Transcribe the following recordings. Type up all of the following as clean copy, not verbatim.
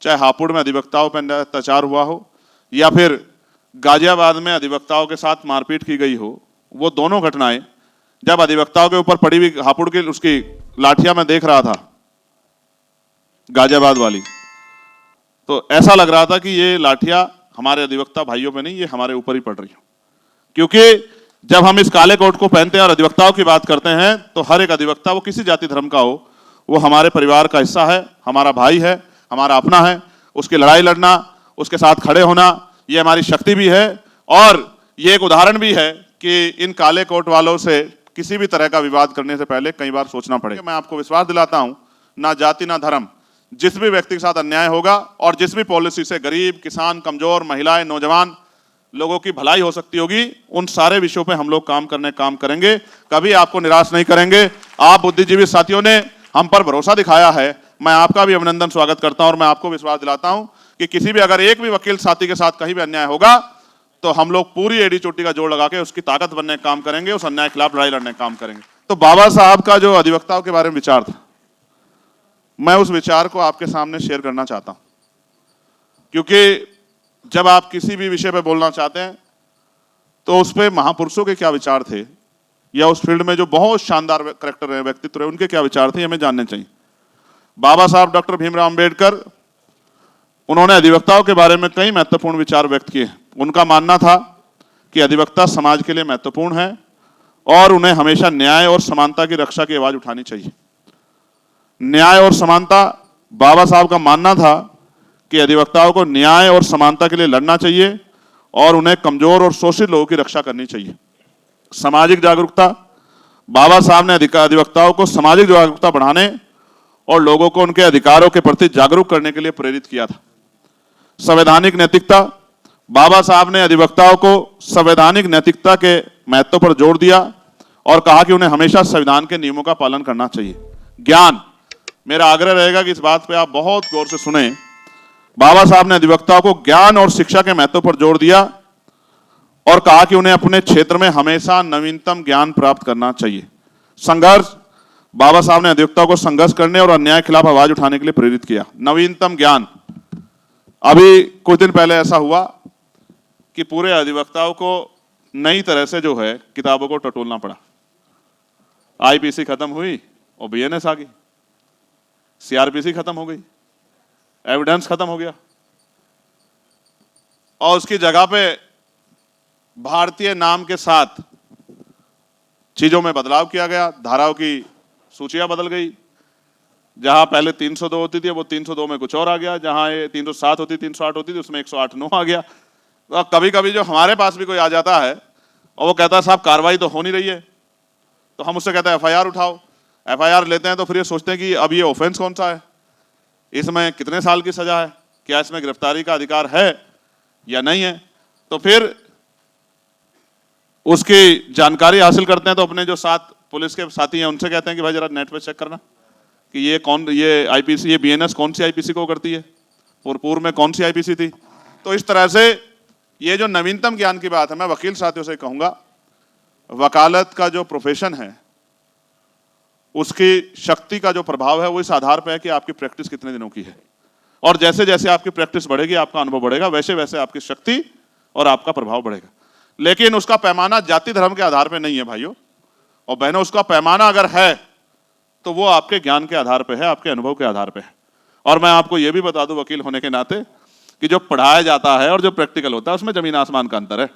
चाहे हापुड़ में अधिवक्ताओं पर अत्याचार हुआ हो या फिर गाजियाबाद में अधिवक्ताओं के साथ मारपीट की गई हो, वो दोनों घटनाएं जब अधिवक्ताओं के ऊपर पड़ी हुई हापुड़ की उसकी लाठियां मैं देख रहा था गाजियाबाद वाली, तो ऐसा लग रहा था कि ये लाठियां हमारे अधिवक्ता भाइयों पे नहीं, ये हमारे ऊपर ही पड़ रही हो। क्योंकि जब हम इस काले कोट को पहनते हैं और अधिवक्ताओं की बात करते हैं तो हर एक अधिवक्ता, वो किसी जाति धर्म का हो, वो हमारे परिवार का हिस्सा है, हमारा भाई है, हमारा अपना है। उसकी लड़ाई लड़ना, उसके साथ खड़े होना, ये हमारी शक्ति भी है और ये एक उदाहरण भी है कि इन काले कोट वालों से किसी भी तरह का विवाद करने से पहले कई बार सोचना पड़ेगा। मैं आपको विश्वास दिलाता हूं, ना जाति ना धर्म, जिस भी व्यक्ति के साथ अन्याय होगा और जिस भी पॉलिसी से गरीब, किसान, कमजोर, महिलाएं, नौजवान लोगों की भलाई हो सकती होगी, उन सारे विषयों पे हम लोग काम करेंगे। कभी आपको निराश नहीं करेंगे। आप बुद्धिजीवी साथियों ने हम पर भरोसा दिखाया है, मैं आपका भी अभिनंदन स्वागत करता हूं और मैं आपको विश्वास दिलाता हूं कि किसी भी अगर एक भी वकील साथी के साथ कहीं भी अन्याय होगा तो हम लोग पूरी एड़ी चोटी का जोड़ लगा के उसकी ताकत बनने का काम करेंगे, उस अन्याय के खिलाफ लड़ाई लड़ने का काम करेंगे। तो बाबा साहब का जो अधिवक्ताओं के बारे में विचार था, मैं उस विचार को आपके सामने शेयर करना चाहता हूं, क्योंकि जब आप किसी भी विषय पर बोलना चाहते हैं तो उस पर महापुरुषों के क्या विचार थे या उस फील्ड में जो बहुत शानदार करैक्टर रहे, व्यक्तित्व रहे, उनके क्या विचार थे, हमें जानने चाहिए। बाबा साहब डॉक्टर भीमराव अंबेडकर, उन्होंने अधिवक्ताओं के बारे में कई महत्वपूर्ण विचार व्यक्त किए। उनका मानना था कि अधिवक्ता समाज के लिए महत्वपूर्ण है और उन्हें हमेशा न्याय और समानता की रक्षा की आवाज उठानी चाहिए। न्याय और समानता, बाबा साहब का मानना था कि अधिवक्ताओं को न्याय और समानता के लिए लड़ना चाहिए और उन्हें कमजोर और शोषित लोगों की रक्षा करनी चाहिए। सामाजिक जागरूकता, बाबा साहब ने अधिवक्ताओं को सामाजिक जागरूकता बढ़ाने और लोगों को उनके अधिकारों के प्रति जागरूक करने के लिए प्रेरित किया था। संवैधानिक नैतिकता, बाबा साहब ने अधिवक्ताओं को संवैधानिक नैतिकता के महत्व पर जोर दिया और कहा कि उन्हें हमेशा संविधान के नियमों का पालन करना चाहिए। ज्ञान, मेरा आग्रह रहेगा कि इस बात पे आप बहुत गौर से सुने। बाबा साहब ने अधिवक्ताओं को ज्ञान और शिक्षा के महत्व पर जोर दिया और कहा कि उन्हें अपने क्षेत्र में हमेशा नवीनतम ज्ञान प्राप्त करना चाहिए। संघर्ष, बाबा साहब ने अधिवक्ताओं को संघर्ष करने और अन्याय के खिलाफ आवाज उठाने के लिए प्रेरित किया। नवीनतम ज्ञान, अभी कुछ दिन पहले ऐसा हुआ कि पूरे अधिवक्ताओं को नई तरह से जो है किताबों को टटोलना पड़ा। आईपीसी खत्म हुई और बीएनएस आ गई, सीआरपीसी खत्म हो गई, एविडेंस खत्म हो गया और उसकी जगह पे भारतीय नाम के साथ चीजों में बदलाव किया गया। धाराओं की सूचियां बदल गई, जहां पहले 302 होती थी वो 302 में कुछ और आ गया, जहां ये 307 होती 308 होती थी उसमें 108 आ गया। तो कभी कभी जो हमारे पास भी कोई आ जाता है और वो कहता है साहब कार्रवाई तो हो नहीं रही है, तो हम उससे कहते हैं एफआईआर उठाओ। एफआईआर लेते हैं तो फिर ये सोचते हैं कि अब ये ऑफेंस कौन सा है, इसमें कितने साल की सजा है, क्या इसमें गिरफ्तारी का अधिकार है या नहीं है। तो फिर उसकी जानकारी हासिल करते हैं तो अपने जो साथ पुलिस के साथी हैं उनसे कहते हैं कि भाई जरा नेट पे चेक करना कि ये कौन, ये आईपीसी, ये बीएनएस कौन सी आईपीसी को करती है, पूर्व में कौन सी आईपीसी थी। तो इस तरह से ये जो नवीनतम ज्ञान की बात है, मैं वकील साथियों से कहूंगा, वकालत का जो प्रोफेशन है उसकी शक्ति का जो प्रभाव है वो इस आधार पर है कि आपकी प्रैक्टिस कितने दिनों की है, और जैसे जैसे आपकी प्रैक्टिस बढ़ेगी, आपका अनुभव बढ़ेगा, वैसे वैसे आपकी शक्ति और आपका प्रभाव बढ़ेगा। लेकिन उसका पैमाना जाति धर्म के आधार पर नहीं है भाइयों और बहनों, उसका पैमाना अगर है तो वो आपके ज्ञान के आधार पर है, आपके अनुभव के आधार पर है। और मैं आपको ये भी बता दूं वकील होने के नाते कि जो पढ़ाया जाता है और जो प्रैक्टिकल होता है उसमें जमीन आसमान का अंतर है।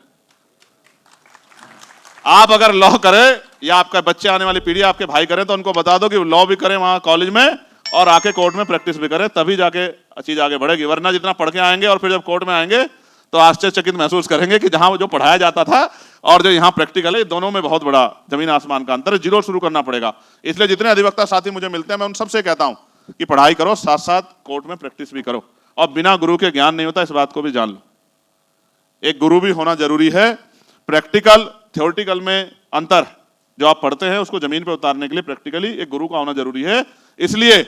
आप अगर लॉ करें या आपका बच्चे आने वाली पीढ़ी आपके भाई करें तो उनको बता दो कि लॉ भी करें वहां कॉलेज में और आके कोर्ट में प्रैक्टिस भी करें, तभी जाके चीज आगे बढ़ेगी। वरना जितना पढ़ के आएंगे और फिर जब कोर्ट में आएंगे तो आश्चर्यचकित महसूस करेंगे कि जहां जो पढ़ाया जाता था और जो यहाँ प्रैक्टिकल है, दोनों में बहुत बड़ा जमीन आसमान का अंतर है। जीरो शुरू करना पड़ेगा। इसलिए जितने अधिवक्ता साथी मुझे मिलते हैं मैं उन सबसे कहता हूं कि पढ़ाई करो, साथ साथ कोर्ट में प्रैक्टिस भी करो, और बिना गुरु के ज्ञान नहीं होता, इस बात को भी जान लो। एक गुरु भी होना जरूरी है। प्रैक्टिकल थ्योरेटिकल में अंतर जो आप पढ़ते हैं उसको जमीन पर उतारने के लिए प्रैक्टिकली एक गुरु का होना जरूरी है। इसलिए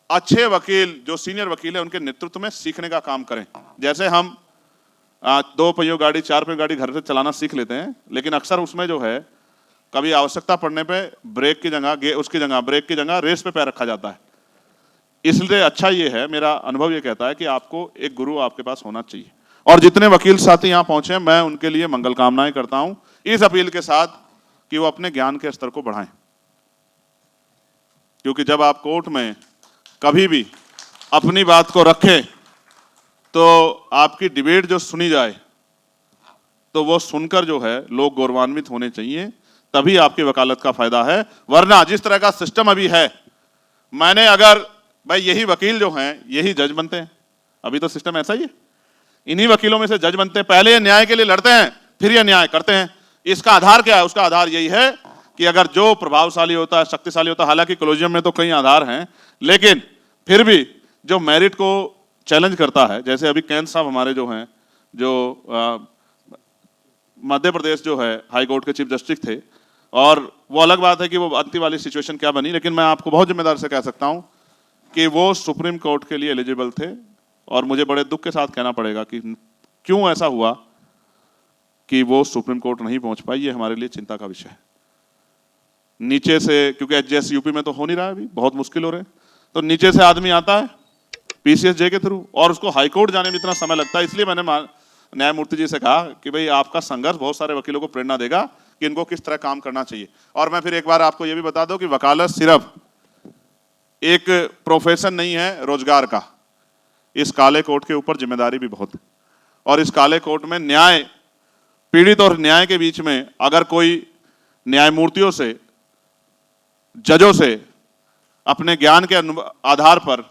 अच्छे वकील जो सीनियर वकील है उनके नेतृत्व में सीखने का काम करें। जैसे हम 2 पहियों गाड़ी 4 पहियों गाड़ी घर से चलाना सीख लेते हैं, लेकिन अक्सर उसमें जो है कभी आवश्यकता पड़ने पे ब्रेक की जगह उसकी जगह ब्रेक की जगह रेस पे पैर रखा जाता है। इसलिए अच्छा ये है, मेरा अनुभव ये कहता है कि आपको एक गुरु आपके पास होना चाहिए। और जितने वकील साथी यहाँ पहुंचे हैं, मैं उनके लिए मंगल कामनाएं करता हूं, इस अपील के साथ कि वो अपने ज्ञान के स्तर को बढ़ाएं। क्योंकि जब आप कोर्ट में कभी भी अपनी बात को रखें तो आपकी डिबेट जो सुनी जाए तो वो सुनकर जो है लोग गौरवान्वित होने चाहिए, तभी आपकी वकालत का फायदा है। वरना जिस तरह का सिस्टम अभी है, मैंने अगर भाई यही वकील जो हैं यही जज बनते हैं, अभी तो सिस्टम ऐसा ही है, इन्हीं वकीलों में से जज बनते हैं। पहले ये न्याय के लिए लड़ते हैं, फिर ये न्याय करते हैं। इसका आधार क्या है? उसका आधार यही है कि अगर जो प्रभावशाली होता है, शक्तिशाली होता है, हालांकि कॉलेजियम में तो कई आधार हैं, लेकिन फिर भी जो मेरिट को चैलेंज करता है, जैसे अभी कैंत साहब हमारे जो हैं, जो मध्य प्रदेश जो है हाई कोर्ट के चीफ जस्टिस थे, और वो अलग बात है कि वो अंतिम वाली सिचुएशन क्या बनी, लेकिन मैं आपको बहुत जिम्मेदार से कह सकता हूं कि वो सुप्रीम कोर्ट के लिए एलिजिबल थे। और मुझे बड़े दुख के साथ कहना पड़ेगा कि क्यों ऐसा हुआ कि वो सुप्रीम कोर्ट नहीं पहुंच पाई, ये हमारे लिए चिंता का विषय है। नीचे से, क्योंकि एचजेएस यूपी में तो हो नहीं रहा है, अभी बहुत मुश्किल हो रहे हैं, तो नीचे से आदमी आता है पीसीएसजे के थ्रू, और उसको हाईकोर्ट जाने में इतना समय लगता है। इसलिए मैंने न्यायमूर्ति जी से कहा कि भाई आपका संघर्ष बहुत सारे वकीलों को प्रेरणा देगा कि इनको किस तरह काम करना चाहिए। और मैं फिर एक बार आपको यह भी बता दूं कि वकालत सिर्फ एक प्रोफेशन नहीं है रोजगार का, इस काले कोर्ट के ऊपर जिम्मेदारी भी बहुत है। और इस काले कोर्ट में न्याय, पीड़ित और न्याय के बीच में अगर कोई न्यायमूर्तियों से, जजों से अपने ज्ञान के आधार पर,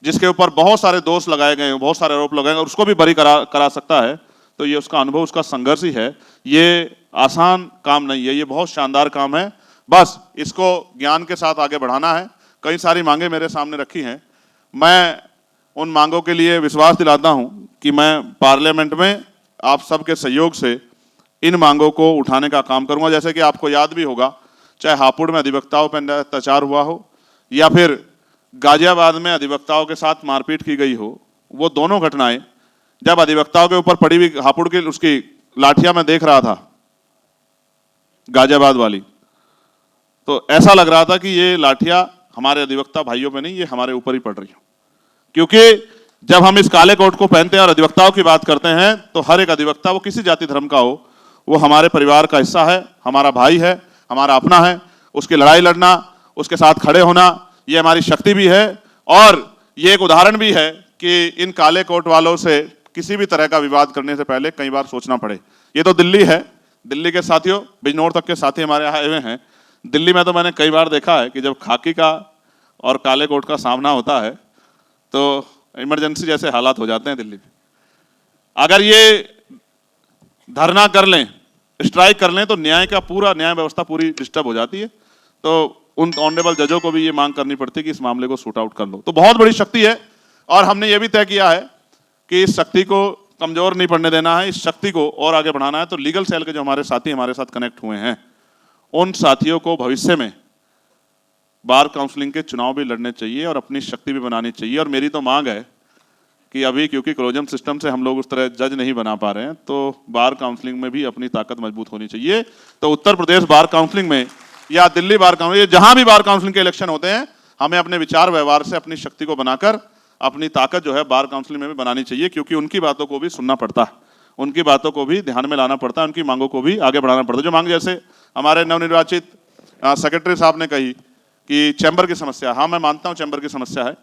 जिसके ऊपर बहुत सारे दोष लगाए गए हैं, बहुत सारे आरोप लगाए गए, और उसको भी बरी करा सकता है, तो ये उसका अनुभव, उसका संघर्ष ही है। ये आसान काम नहीं है, ये बहुत शानदार काम है। बस इसको ज्ञान के साथ आगे बढ़ाना है। कई सारी मांगे मेरे सामने रखी हैं, मैं उन मांगों के लिए विश्वास दिलाता हूं कि मैं पार्लियामेंट में आप सबके सहयोग से इन मांगों को उठाने का काम करूंगा। जैसे कि आपको याद भी होगा, चाहे हापुड़ में अधिवक्ताओं पर अत्याचार हुआ हो या फिर गाजियाबाद में अधिवक्ताओं के साथ मारपीट की गई हो, वो दोनों घटनाएं जब अधिवक्ताओं के ऊपर पड़ी हुई हापुड़ की उसकी लाठियां मैं देख रहा था, गाजियाबाद वाली, तो ऐसा लग रहा था कि ये लाठियां हमारे अधिवक्ता भाइयों पे नहीं, ये हमारे ऊपर ही पड़ रही हो। क्योंकि जब हम इस काले कोट को पहनते हैं और अधिवक्ताओं की बात करते हैं, तो हर एक अधिवक्ता, वो किसी जाति धर्म का हो, वो हमारे परिवार का हिस्सा है, हमारा भाई है, हमारा अपना है। उसकी लड़ाई लड़ना, उसके साथ खड़े होना, ये हमारी शक्ति भी है। और ये एक उदाहरण भी है कि इन काले कोट वालों से किसी भी तरह का विवाद करने से पहले कई बार सोचना पड़े। ये तो दिल्ली है, दिल्ली के साथियों, बिजनौर तक के साथी हमारे यहाँ आए हुए हैं। दिल्ली में तो मैंने कई बार देखा है कि जब खाकी का और काले कोट का सामना होता है तो इमरजेंसी जैसे हालात हो जाते हैं दिल्ली में। अगर ये धरना कर लें, स्ट्राइक कर लें, तो न्याय का पूरा, न्याय व्यवस्था पूरी डिस्टर्ब हो जाती है। तो उन ऑनरेबल जजों को भी ये मांग करनी पड़ती है कि इस मामले को शूट आउट कर लो। तो बहुत बड़ी शक्ति है, और हमने ये भी तय किया है कि इस शक्ति को कमजोर नहीं पड़ने देना है, इस शक्ति को और आगे बढ़ाना है। तो लीगल सेल के जो हमारे साथी हमारे साथ कनेक्ट हुए हैं, उन साथियों को भविष्य में बार काउंसलिंग के चुनाव भी लड़ने चाहिए और अपनी शक्ति भी बनानी चाहिए। और मेरी तो मांग है कि अभी क्योंकि कॉलेजियम सिस्टम से हम लोग उस तरह जज नहीं बना पा रहे हैं, तो बार काउंसलिंग में भी अपनी ताकत मजबूत होनी चाहिए। तो उत्तर प्रदेश बार काउंसलिंग में या दिल्ली बार काउंसलिंग, जहां भी बार काउंसलिंग के इलेक्शन होते हैं, हमें अपने विचार व्यवहार से अपनी शक्ति को बनाकर अपनी ताकत जो है बार काउंसलिंग में भी बनानी चाहिए। क्योंकि उनकी बातों को भी सुनना पड़ता है, उनकी बातों को भी ध्यान में लाना पड़ता है, उनकी मांगों को भी आगे बढ़ाना पड़ता है। जो मांग जैसे हमारे नवनिर्वाचित सेक्रेटरी साहब ने कही कि चैम्बर की समस्या, हाँ मैं मानता हूँ चैम्बर की समस्या है,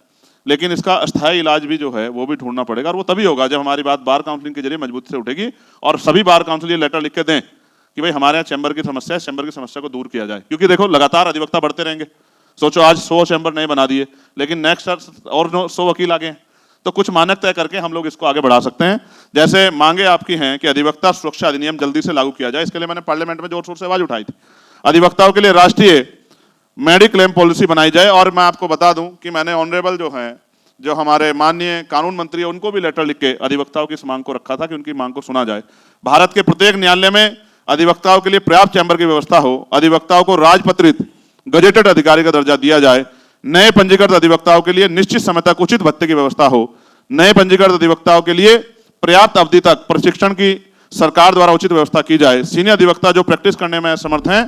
लेकिन इसका अस्थायी इलाज भी जो है वो भी ढूंढना पड़ेगा। और वो तभी होगा जब हमारी बात बार काउंसलिंग के जरिए मजबूती से उठेगी और सभी बार काउंसिल ये लेटर लिख के दें कि भाई हमारे यहाँ चैम्बर की समस्या है, चैम्बर की समस्या को दूर किया जाए। क्योंकि देखो लगातार अधिवक्ता बढ़ते रहेंगे, सोचो आज 100 चैम्बर नहीं बना दिए, लेकिन नेक्स्ट और 100 वकील आ गए, तो कुछ मानक तय करके हम लोग इसको आगे बढ़ा सकते हैं। जैसे मांगे आपकी हैं कि अधिवक्ता सुरक्षा अधिनियम जल्दी से लागू किया जाए, इसके लिए मैंने पार्लियामेंट में जोर शोर से आवाज उठाई थी। अधिवक्ताओं के लिए राष्ट्रीय मेडिक्लेम पॉलिसी बनाई जाए। और मैं आपको बता दूं कि मैंने ऑनरेबल जो हैं, जो हमारे माननीय कानून मंत्री है, उनको भी लेटर लिख के अधिवक्ताओं की इस मांग को रखा था कि उनकी मांग को सुना जाए। भारत के प्रत्येक न्यायालय में अधिवक्ताओं के लिए पर्याप्त चैम्बर की व्यवस्था हो, अधिवक्ताओं को राजपत्रित गजेटेड अधिकारी का दर्जा दिया जाए, नए पंजीकृत अधिवक्ताओं के लिए निश्चित समय तक उचित भत्ते की व्यवस्था हो, नए पंजीकृत अधिवक्ताओं के लिए पर्याप्त अवधि तक प्रशिक्षण की सरकार द्वारा उचित व्यवस्था की जाए, सीनियर अधिवक्ता जो प्रैक्टिस करने में असमर्थ हैं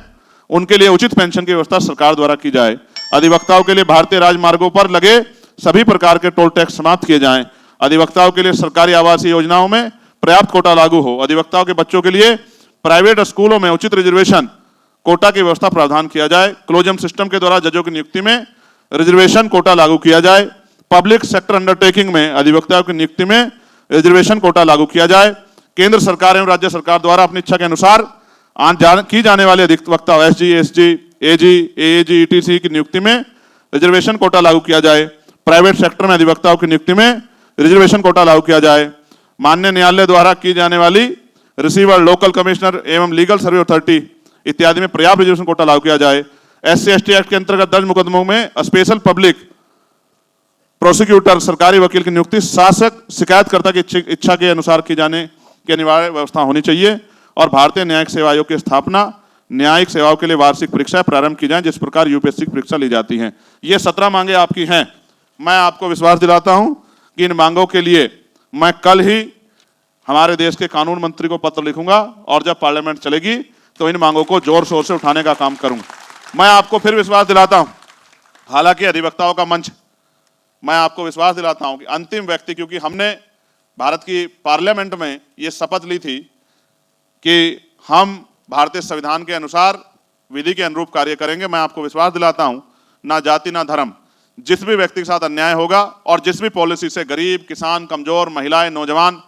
उनके लिए उचित पेंशन की व्यवस्था सरकार द्वारा की जाए, अधिवक्ताओं के लिए भारतीय राजमार्गों पर लगे सभी प्रकार के टोल टैक्स समाप्त किए जाएं। अधिवक्ताओं के लिए सरकारी आवासीय योजनाओं में पर्याप्त कोटा लागू हो। अधिवक्ताओं के बच्चों के लिए प्राइवेट स्कूलों में उचित रिजर्वेशन कोटा की व्यवस्था प्रावधान किया जाए। क्लोजम सिस्टम के द्वारा जजों की नियुक्ति में रिजर्वेशन कोटा लागू किया जाए। पब्लिक सेक्टर अंडरटेकिंग में अधिवक्ताओं की नियुक्ति में रिजर्वेशन कोटा लागू किया जाए। केंद्र सरकार एवं राज्य सरकार द्वारा अपनी इच्छा के अनुसार की जाने वाले अधिवक्ता एसजी, एसजी, एजी, एएजी, ईटीसी की नियुक्ति में रिजर्वेशन कोटा लागू किया जाए। प्राइवेट सेक्टर में अधिवक्ताओं की नियुक्ति में रिजर्वेशन कोटा लागू किया जाए। माननीय न्यायालय द्वारा की जाने वाली रिसीवर, लोकल कमिश्नर एवं लीगल सर्वे अथॉरिटी इत्यादि में पर्याप्त रिजर्वेशन कोटा लागू किया जाए। SC ST एक्ट के अंतर्गत दर्ज मुकदमों में स्पेशल पब्लिक प्रोसिक्यूटर, सरकारी वकील की नियुक्ति शासक शिकायतकर्ता की इच्छा के अनुसार की जाने की अनिवार्य व्यवस्था होनी चाहिए। और भारतीय न्यायिक सेवा आयोग की स्थापना, न्यायिक सेवाओं के लिए वार्षिक परीक्षाएं प्रारंभ की जाएं जिस प्रकार यूपीएससी की परीक्षा ली जाती हैं। ये 17 मांगे आपकी हैं। मैं आपको विश्वास दिलाता हूं कि इन मांगों के लिए मैं कल ही हमारे देश के कानून मंत्री को पत्र लिखूंगा और जब पार्लियामेंट चलेगी तो इन मांगों को जोर शोर से उठाने का काम करूंगा। मैं आपको फिर विश्वास दिलाता हूं, हालांकि अधिवक्ताओं का मंच, मैं आपको विश्वास दिलाता हूं कि अंतिम व्यक्ति, क्योंकि हमने भारत की पार्लियामेंट में ये शपथ ली थी कि हम भारतीय संविधान के अनुसार विधि के अनुरूप कार्य करेंगे। मैं आपको विश्वास दिलाता हूं, ना जाति ना धर्म, जिस भी व्यक्ति के साथ अन्याय होगा और जिस भी पॉलिसी से गरीब, किसान, कमजोर, महिलाएं, नौजवान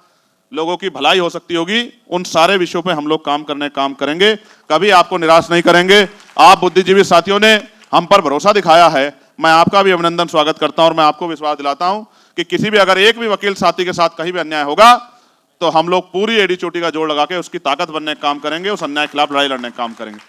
लोगों की भलाई हो सकती होगी, उन सारे विषयों पे हम लोग काम करेंगे। कभी आपको निराश नहीं करेंगे। आप बुद्धिजीवी साथियों ने हम पर भरोसा दिखाया है, मैं आपका भी अभिनंदन स्वागत करता हूं और मैं आपको विश्वास दिलाता हूं कि किसी भी, अगर एक भी वकील साथी के साथ कहीं भी अन्याय होगा तो हम लोग पूरी एडी चोटी का जोड़ लगा के उसकी ताकत बनने का काम करेंगे, उस अन्याय के खिलाफ लड़ाई लड़ने का काम करेंगे।